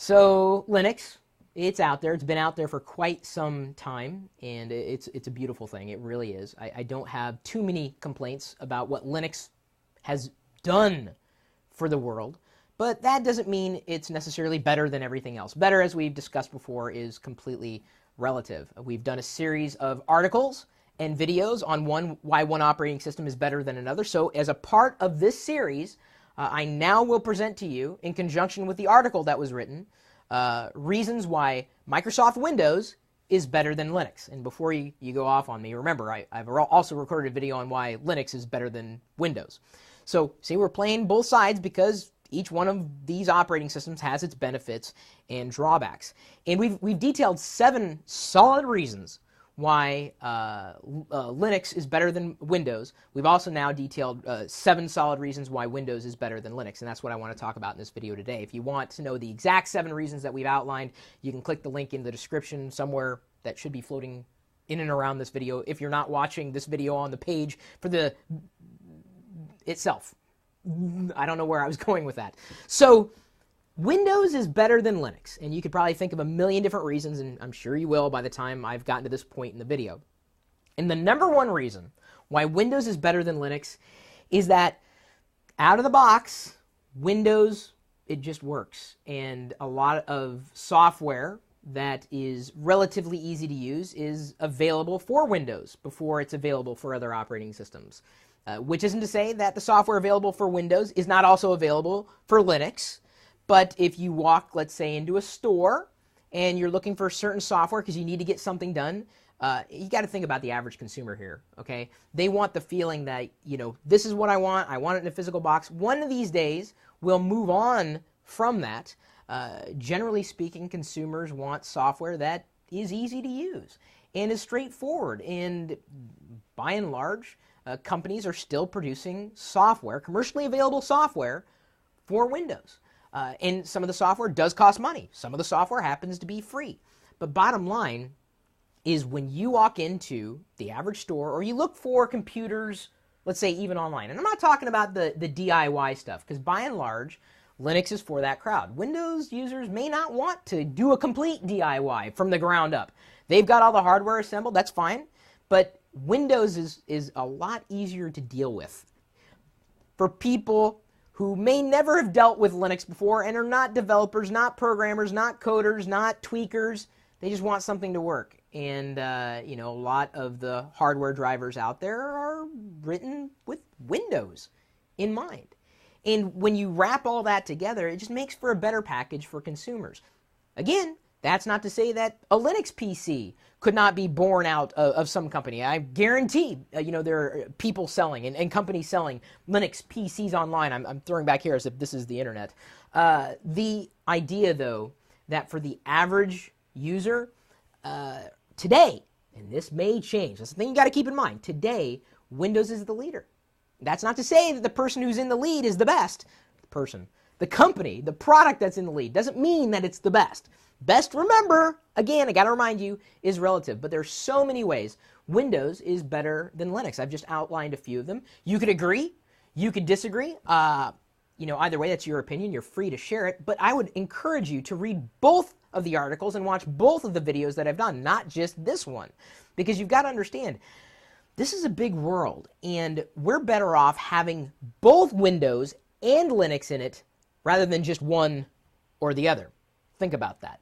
So Linux, it's out there. It's been out there for quite some time, and it's a beautiful thing. It really is. I don't have too many complaints about what Linux has done for the world, but that doesn't mean it's necessarily better than everything else. Better, as we've discussed before, is completely relative. We've done a series of articles and videos on why one operating system is better than another. So as a part of this series, I now will present to you, in conjunction with the article that was written, reasons why Microsoft Windows is better than Linux. And before you go off on me, remember, I've also recorded a video on why Linux is better than Windows. So see, we're playing both sides because each one of these operating systems has its benefits and drawbacks. And we've detailed 7 solid reasons why Linux is better than Windows. We've also now detailed 7 solid reasons why Windows is better than Linux, and that's what I want to talk about in this video today. If you want to know the exact 7 reasons that we've outlined, you can click the link in the description somewhere that should be floating in and around this video if you're not watching this video on the page for the itself. I don't know where I was going with that. So Windows is better than Linux, and you could probably think of a million different reasons, and I'm sure you will by the time I've gotten to this point in the video. And the number one reason why Windows is better than Linux is that out of the box, Windows, it just works. And a lot of software that is relatively easy to use is available for Windows before it's available for other operating systems. Which isn't to say that the software available for Windows is not also available for Linux. But if you walk, let's say, into a store and you're looking for certain software because you need to get something done, you got to think about the average consumer here, okay? They want the feeling that, you know, this is what I want it in a physical box. One of these days, we'll move on from that. Generally speaking, consumers want software that is easy to use and is straightforward. And by and large, companies are still producing software, commercially available software, for Windows. And some of the software does cost money. Some of the software happens to be free. But bottom line is when you walk into the average store or you look for computers, let's say even online, and I'm not talking about the DIY stuff, because by and large, Linux is for that crowd. Windows users may not want to do a complete DIY from the ground up. They've got all the hardware assembled, that's fine, but Windows is a lot easier to deal with for people who may never have dealt with Linux before and are not developers, not programmers, not coders, not tweakers. They just want something to work. And, you know, a lot of the hardware drivers out there are written with Windows in mind. And when you wrap all that together, it just makes for a better package for consumers. Again, that's not to say that a Linux PC could not be born out of some company. I guarantee, you know, there are people selling and companies selling Linux PCs online. I'm throwing back here as if this is the internet. The idea, though, that for the average user today, and this may change, that's the thing you got to keep in mind, today, Windows is the leader. That's not to say that the person who's in the lead is the best. The company, the product that's in the lead, doesn't mean that it's the best. Best, remember, again, I got to remind you, is relative. But there's so many ways Windows is better than Linux. I've just outlined a few of them. You could agree. You could disagree. You know, either way, that's your opinion. You're free to share it. But I would encourage you to read both of the articles and watch both of the videos that I've done, not just this one. Because you've got to understand, this is a big world. And we're better off having both Windows and Linux in it rather than just one or the other. Think about that.